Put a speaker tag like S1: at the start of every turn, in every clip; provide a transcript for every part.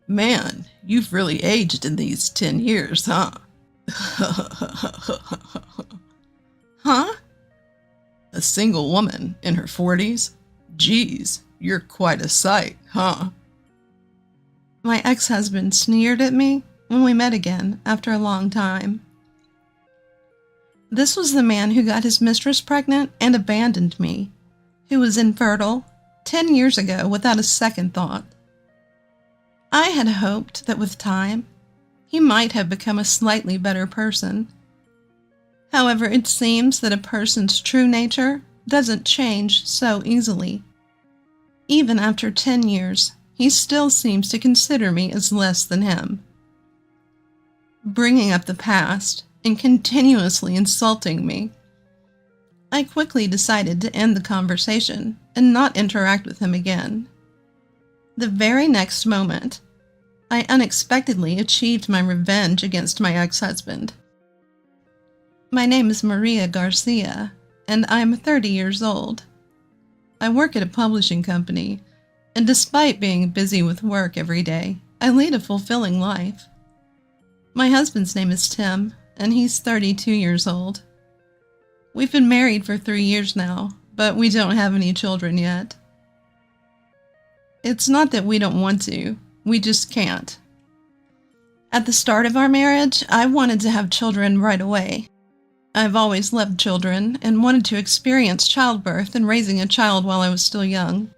S1: Man, you've really aged in these 10 years, huh? Huh? A single woman in her 40s? Geez, you're quite a sight, huh? My ex-husband sneered at me when we met again after a long time. This was the man who got his mistress pregnant and abandoned me, who was infertile 10 years ago without a second thought. I had hoped that with time, he might have become a slightly better person. However, it seems that a person's true nature doesn't change so easily. Even after 10 years, he still seems to consider me as less than him. Bringing up the past and continuously insulting me, I quickly decided to end the conversation and not interact with him again. The very next moment, I unexpectedly achieved my revenge against my ex-husband. My name is Maria Garcia, and I am 30 years old. I work at a publishing company, and despite being busy with work every day, I lead a fulfilling life. My husband's name is Tim, and he's 32 years old. We've been married for 3 years now, but we don't have any children yet. It's not that we don't want to, we just can't. At the start of our marriage, I wanted to have children right away. I've always loved children and wanted to experience childbirth and raising a child while I was still young.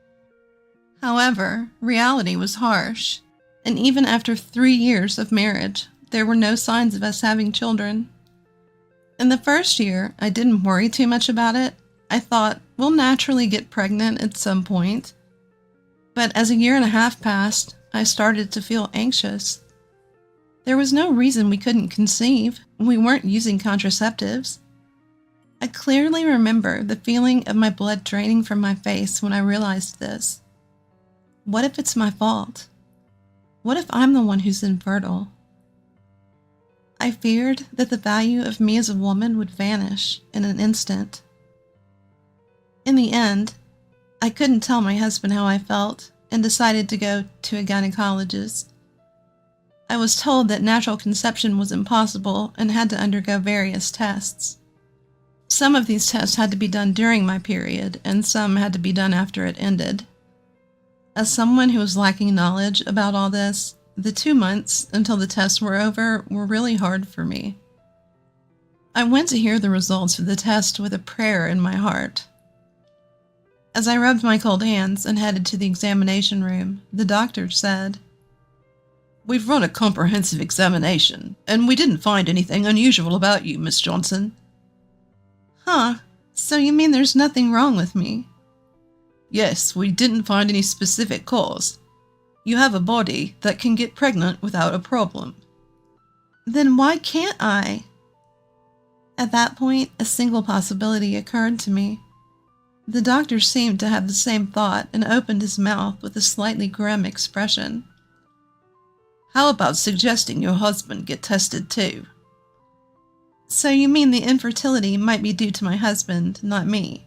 S1: However, reality was harsh, and even after 3 years of marriage, there were no signs of us having children. In the first year, I didn't worry too much about it. I thought, we'll naturally get pregnant at some point. But as a year and a half passed, I started to feel anxious. There was no reason we couldn't conceive. We weren't using contraceptives. I clearly remember the feeling of my blood draining from my face when I realized this. What if it's my fault? What if I'm the one who's infertile? I feared that the value of me as a woman would vanish in an instant. In the end, I couldn't tell my husband how I felt and decided to go to a gynecologist. I was told that natural conception was impossible and had to undergo various tests. Some of these tests had to be done during my period, and some had to be done after it ended. As someone who was lacking knowledge about all this, the 2 months until the tests were over were really hard for me. I went to hear the results of the test with a prayer in my heart. As I rubbed my cold hands and headed to the examination room, the doctor said, "We've run a comprehensive examination, and we didn't find anything unusual about you, Miss Johnson." Huh, so you mean there's nothing wrong with me? Yes, we didn't find any specific cause. You have a body that can get pregnant without a problem. Then why can't I? At that point, a single possibility occurred to me. The doctor seemed to have the same thought and opened his mouth with a slightly grim expression. "How about suggesting your husband get tested too?" So you mean the infertility might be due to my husband, not me?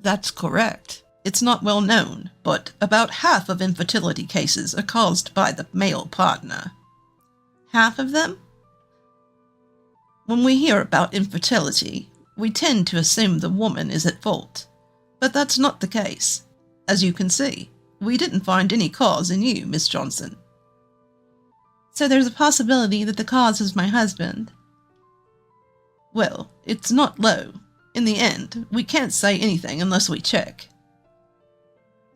S1: That's correct. It's not well known, but about half of infertility cases are caused by the male partner. Half of them? When we hear about infertility, we tend to assume the woman is at fault. But that's not the case. As you can see, we didn't find any cause in you, Miss Johnson. So there's a possibility that the cause is my husband. Well, it's not low. In the end, we can't say anything unless we check.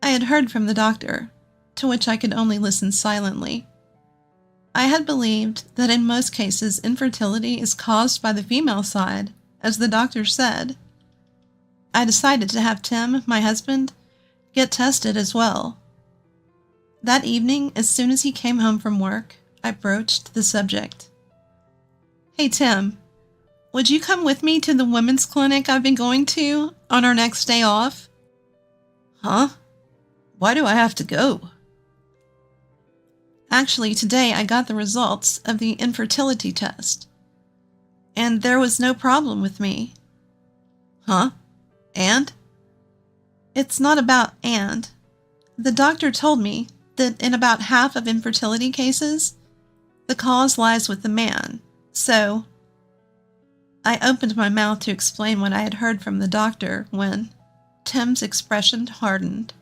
S1: I had heard from the doctor, to which I could only listen silently. I had believed that in most cases infertility is caused by the female side, as the doctor said. I decided to have Tim, my husband, get tested as well. That evening, as soon as he came home from work, I broached the subject. "Hey Tim, would you come with me to the women's clinic I've been going to on our next day off?" "Huh? Why do I have to go?" Actually, today I got the results of the infertility test, and there was no problem with me. Huh? And? It's not about and. The doctor told me that in about half of infertility cases, the cause lies with the man. So, I opened my mouth to explain what I had heard from the doctor when Tim's expression hardened,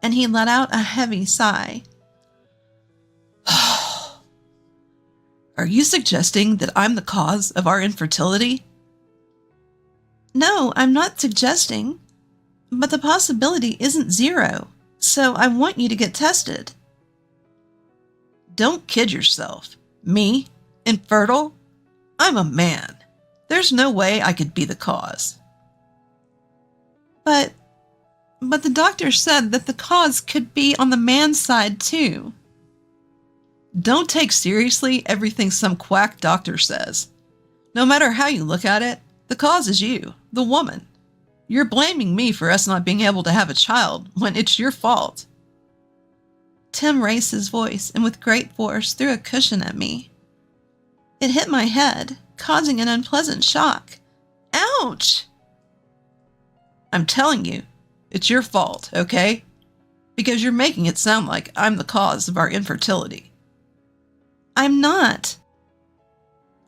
S1: and he let out a heavy sigh.
S2: Are you suggesting that I'm the cause of our infertility?
S1: No, I'm not suggesting, but the possibility isn't zero, so I want you to get tested.
S2: Don't kid yourself. Me? Infertile? I'm a man. There's no way I could be the cause.
S1: But the doctor said that the cause could be on the man's side too.
S2: Don't take seriously everything some quack doctor says. No matter how you look at it, the cause is you, the woman. You're blaming me for us not being able to have a child when it's your fault.
S1: Tim raised his voice and with great force threw a cushion at me. It hit my head, causing an unpleasant shock. Ouch!
S2: I'm telling you, it's your fault, okay? Because you're making it sound like I'm the cause of our infertility.
S1: I'm not.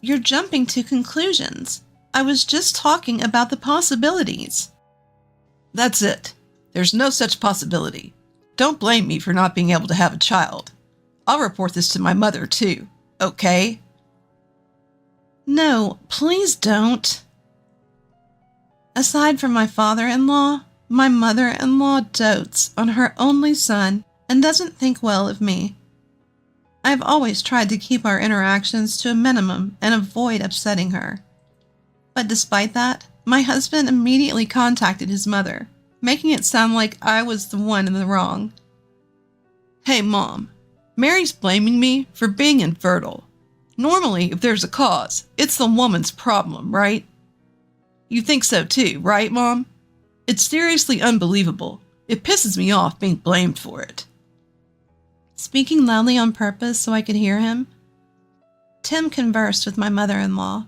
S1: You're jumping to conclusions. I was just talking about the possibilities.
S2: That's it. There's no such possibility. Don't blame me for not being able to have a child. I'll report this to my mother too, okay?
S1: No, please don't. Aside from my father-in-law, my mother-in-law dotes on her only son and doesn't think well of me. I've always tried to keep our interactions to a minimum and avoid upsetting her. But despite that, my husband immediately contacted his mother, making it sound like I was the one in the wrong.
S2: Hey, Mom, Mary's blaming me for being infertile. Normally, if there's a cause, it's the woman's problem, right? You think so too, right, Mom? It's seriously unbelievable. It pisses me off being blamed for it.
S1: Speaking loudly on purpose so I could hear him, Tim conversed with my mother-in-law.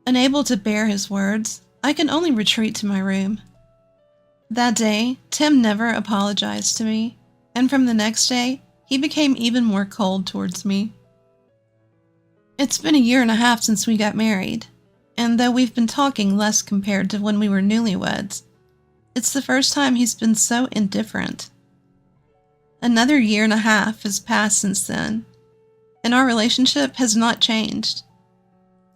S1: Unable to bear his words, I could only retreat to my room. That day, Tim never apologized to me, and from the next day, he became even more cold towards me. It's been 1.5 years since we got married, and though we've been talking less compared to when we were newlyweds, it's the first time he's been so indifferent. Another 1.5 years has passed since then, and our relationship has not changed.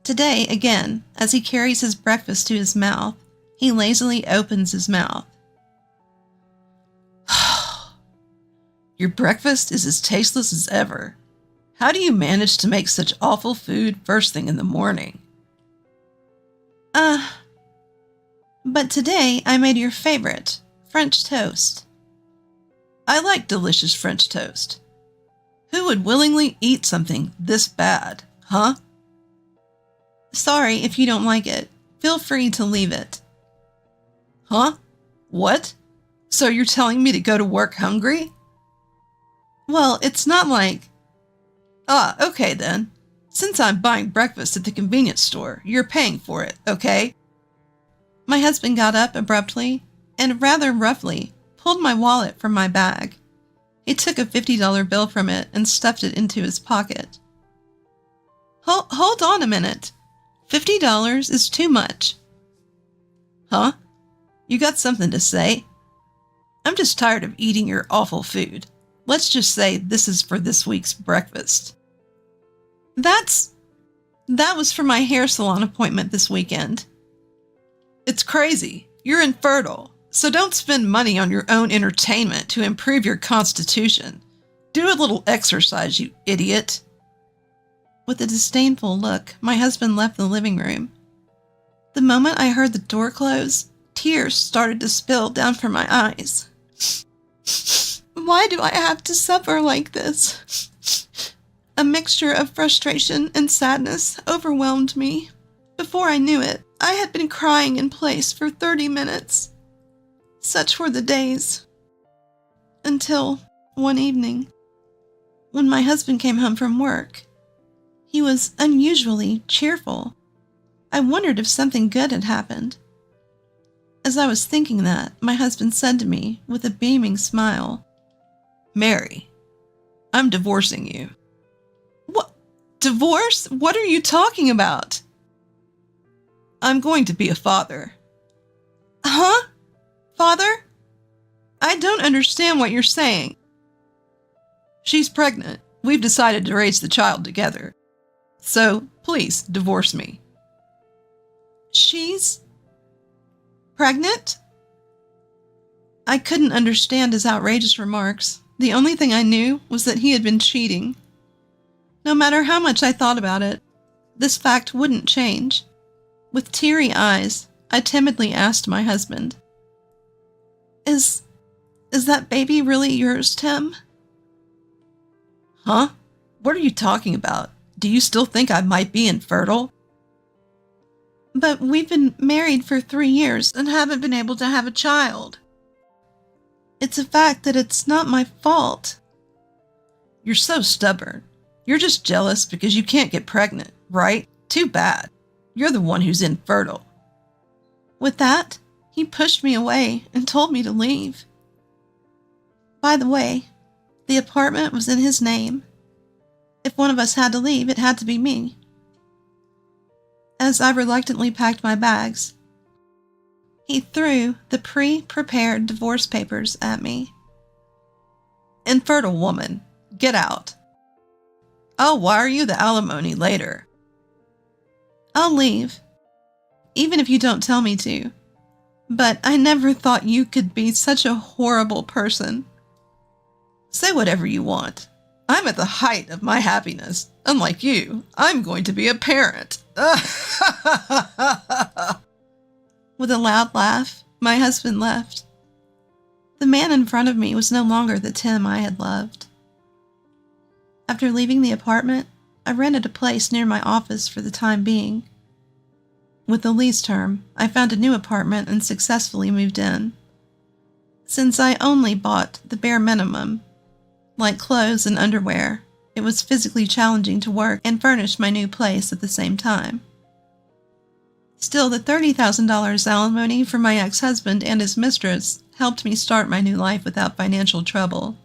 S1: Today, again, as he carries his breakfast to his mouth, he lazily opens his mouth.
S2: Your breakfast is as tasteless as ever. How do you manage to make such awful food first thing in the morning?
S1: But today I made your favorite, French toast.
S2: I like delicious French toast. Who would willingly eat something this bad, huh?
S1: Sorry if you don't like it. Feel free to leave it.
S2: Huh? What? So you're telling me to go to work hungry?
S1: Well, it's not like...
S2: Okay then. Since I'm buying breakfast at the convenience store, you're paying for it, okay?
S1: My husband got up abruptly and rather roughly pulled my wallet from my bag. He took a $50 bill from it and stuffed it into his pocket. Hold on a minute. $50 is too much.
S2: Huh? You got something to say? I'm just tired of eating your awful food. Let's just say this is for this week's breakfast.
S1: That was for my hair salon appointment this weekend.
S2: It's crazy. You're infertile. So don't spend money on your own entertainment to improve your constitution. Do a little exercise, you idiot.
S1: With a disdainful look, my husband left the living room. The moment I heard the door close, tears started to spill down from my eyes. Why do I have to suffer like this? A mixture of frustration and sadness overwhelmed me. Before I knew it, I had been crying in place for 30 minutes. Such were the days. Until one evening, when my husband came home from work. He was unusually cheerful. I wondered if something good had happened. As I was thinking that, my husband said to me with a beaming smile,
S2: Mary, I'm divorcing you.
S1: What? Divorce? What are you talking about?
S2: I'm going to be a father.
S1: Huh? Father? I don't understand what you're saying.
S2: She's pregnant. We've decided to raise the child together. So, please, divorce me.
S1: She's pregnant? I couldn't understand his outrageous remarks. The only thing I knew was that he had been cheating. No matter how much I thought about it, this fact wouldn't change. With teary eyes, I timidly asked my husband, Is that baby really yours, Tim?
S2: Huh? What are you talking about? Do you still think I might be infertile?
S1: But we've been married for 3 years and haven't been able to have a child. It's a fact that it's not my fault.
S2: You're so stubborn. You're just jealous because you can't get pregnant, right? Too bad. You're the one who's infertile.
S1: With that, he pushed me away and told me to leave. By the way, the apartment was in his name. If one of us had to leave, it had to be me. As I reluctantly packed my bags, he threw the pre-prepared divorce papers at me.
S2: Infertile woman, get out. I'll wire you the alimony later.
S1: I'll leave, even if you don't tell me to. But I never thought you could be such a horrible person.
S2: Say whatever you want. I'm at the height of my happiness. Unlike you, I'm going to be a parent.
S1: With a loud laugh, my husband left. The man in front of me was no longer the Tim I had loved. After leaving the apartment, I rented a place near my office for the time being. With the lease term, I found a new apartment and successfully moved in. Since I only bought the bare minimum, like clothes and underwear, it was physically challenging to work and furnish my new place at the same time. Still, the $30,000 alimony for my ex-husband and his mistress helped me start my new life without financial trouble.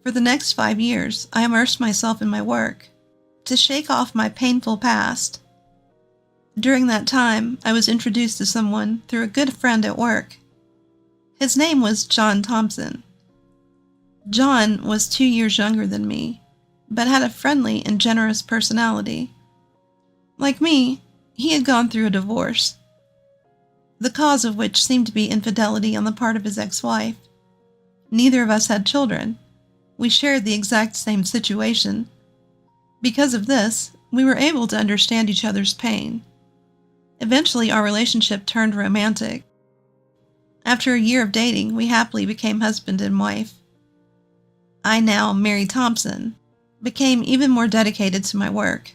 S1: For the next 5 years, I immersed myself in my work to shake off my painful past. During that time, I was introduced to someone through a good friend at work. His name was John Thompson. John was 2 years younger than me, but had a friendly and generous personality. Like me, he had gone through a divorce, the cause of which seemed to be infidelity on the part of his ex-wife. Neither of us had children. We shared the exact same situation. Because of this, we were able to understand each other's pain. Eventually, our relationship turned romantic. After a year of dating, we happily became husband and wife. I now, Mary Thompson, became even more dedicated to my work.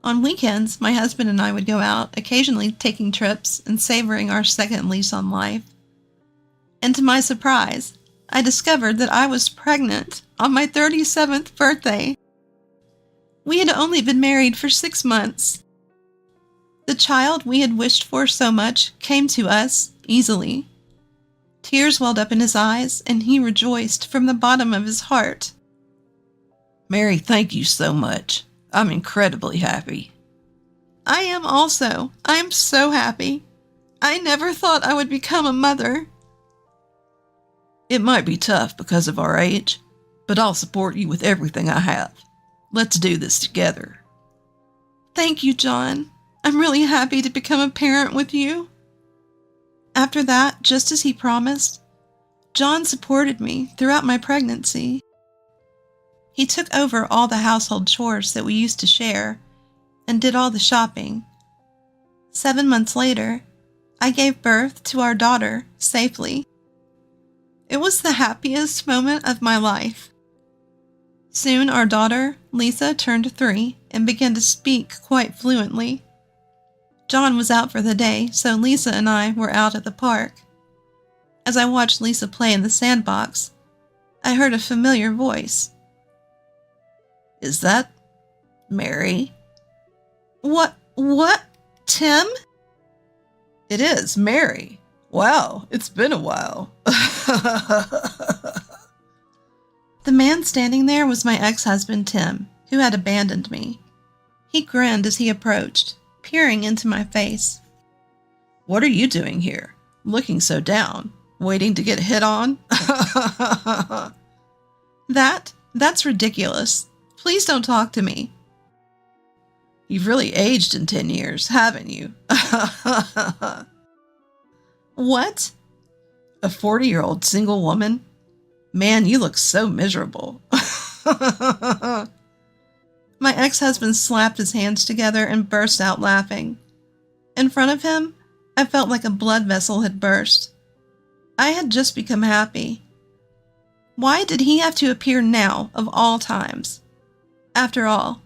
S1: On weekends, my husband and I would go out, occasionally taking trips and savoring our second lease on life. And to my surprise, I discovered that I was pregnant on my 37th birthday. We had only been married for 6 months. The child we had wished for so much came to us easily. Tears welled up in his eyes, and he rejoiced from the bottom of his heart.
S2: Mary, thank you so much. I'm incredibly happy.
S1: I am also. I am so happy. I never thought I would become a mother.
S2: It might be tough because of our age, but I'll support you with everything I have. Let's do this together.
S1: Thank you, John. I'm really happy to become a parent with you. After that, just as he promised, John supported me throughout my pregnancy. He took over all the household chores that we used to share and did all the shopping. 7 months later, I gave birth to our daughter safely. It was the happiest moment of my life. Soon our daughter, Lisa, turned 3 and began to speak quite fluently. John was out for the day, so Lisa and I were out at the park. As I watched Lisa play in the sandbox, I heard a familiar voice.
S2: Is that Mary?
S1: What, Tim?
S2: It is Mary. Wow, it's been a while.
S1: The man standing there was my ex-husband, Tim, who had abandoned me. He grinned as he approached, peering into my face.
S2: What are you doing here? Looking so down. Waiting to get hit on?
S1: That's ridiculous. Please don't talk to me.
S2: You've really aged in 10 years, haven't you?
S1: What?
S2: A 40-year-old single woman? Man, you look so miserable.
S1: My ex-husband slapped his hands together and burst out laughing. In front of him, I felt like a blood vessel had burst. I had just become happy. Why did he have to appear now, of all times? After all,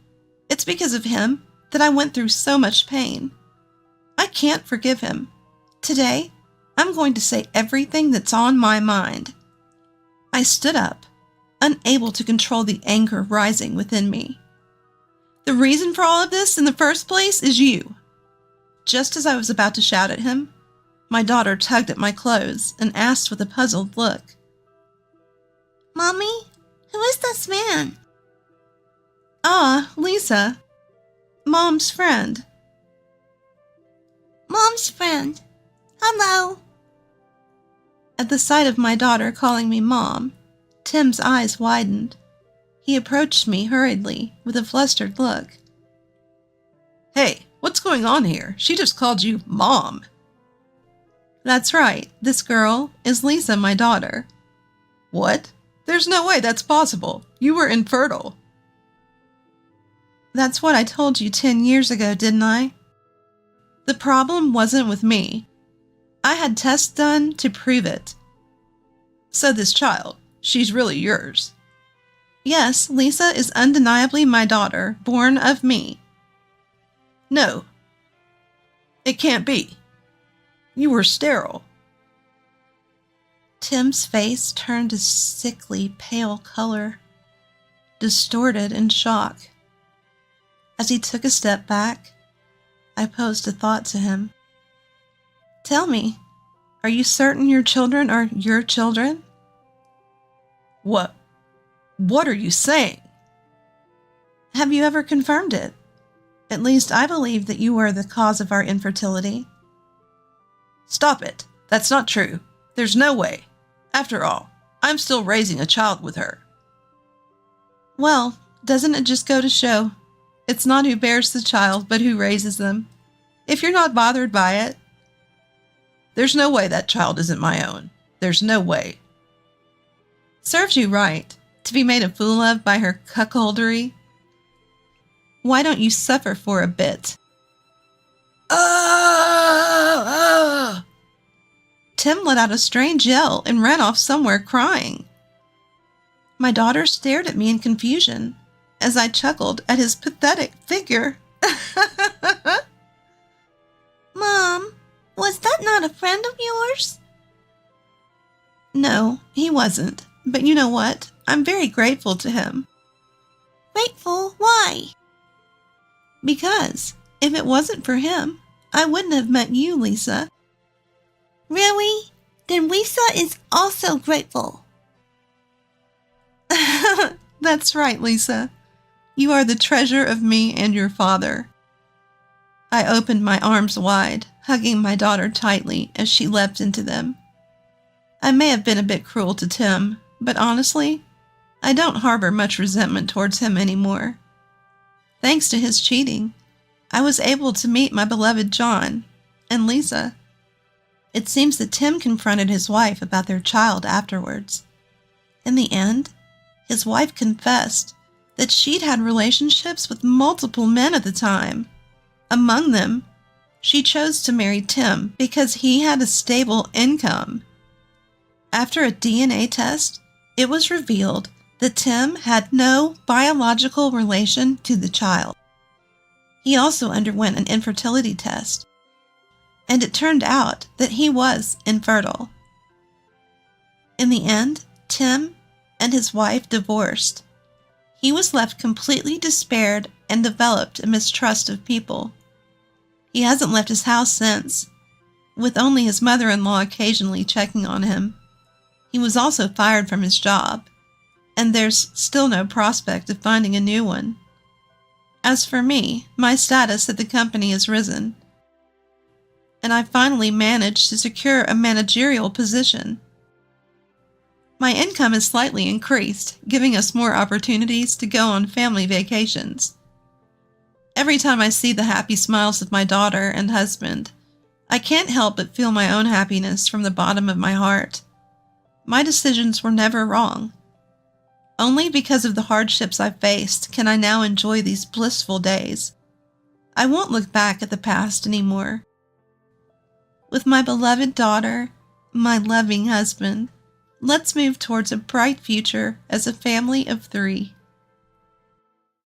S1: it's because of him that I went through so much pain. I can't forgive him. Today, I'm going to say everything that's on my mind. I stood up, unable to control the anger rising within me. The reason for all of this in the first place is you. Just as I was about to shout at him, my daughter tugged at my clothes and asked with a puzzled look,
S3: Mommy, who is this man?
S1: Ah, Lisa. Mom's friend.
S3: Mom's friend. Hello.
S1: At the sight of my daughter calling me Mom, Tim's eyes widened. He approached me hurriedly with a flustered look.
S2: Hey, what's going on here? She just called you Mom.
S1: That's right. This girl is Lisa, my daughter.
S2: What? There's no way that's possible. You were infertile.
S1: That's what I told you 10 years ago, didn't I? The problem wasn't with me. I had tests done to prove it.
S2: So this child, she's really yours.
S1: Yes, Lisa is undeniably my daughter, born of me.
S2: No. It can't be. You were sterile.
S1: Tim's face turned a sickly pale color, distorted in shock. As he took a step back, I posed a thought to him. Tell me, are you certain your children are your children?
S2: What are you saying?
S1: Have you ever confirmed it? At least I believe that you were the cause of our infertility.
S2: Stop it. That's not true. There's no way. After all, I'm still raising a child with her.
S1: Well, doesn't it just go to show? It's not who bears the child, but who raises them. If you're not bothered by it.
S2: There's no way that child isn't my own. There's no way.
S1: Serves you right, to be made a fool of by her cuckoldry. Why don't you suffer for a bit? Tim let out a strange yell and ran off somewhere crying. My daughter stared at me in confusion as I chuckled at his pathetic figure.
S3: Mom, was that not a friend of yours?
S1: No, he wasn't. But you know what? I'm very grateful to him.
S3: Grateful? Why?
S1: Because if it wasn't for him, I wouldn't have met you, Lisa.
S3: Really? Then Lisa is also grateful.
S1: That's right, Lisa. You are the treasure of me and your father. I opened my arms wide, hugging my daughter tightly as she leapt into them. I may have been a bit cruel to Tim, but honestly, I don't harbor much resentment towards him anymore. Thanks to his cheating, I was able to meet my beloved John and Lisa. It seems that Tim confronted his wife about their child afterwards. In the end, his wife confessed that she'd had relationships with multiple men at the time. Among them, she chose to marry Tim because he had a stable income. After a DNA test, it was revealed that Tim had no biological relation to the child. He also underwent an infertility test, and it turned out that he was infertile. In the end, Tim and his wife divorced. He was left completely despaired and developed a mistrust of people. He hasn't left his house since, with only his mother-in-law occasionally checking on him. He was also fired from his job, and there's still no prospect of finding a new one. As for me, my status at the company has risen, and I finally managed to secure a managerial position. My income is slightly increased, giving us more opportunities to go on family vacations. Every time I see the happy smiles of my daughter and husband, I can't help but feel my own happiness from the bottom of my heart. My decisions were never wrong. Only because of the hardships I faced can I now enjoy these blissful days. I won't look back at the past anymore. With my beloved daughter, my loving husband, let's move towards a bright future as a family of 3.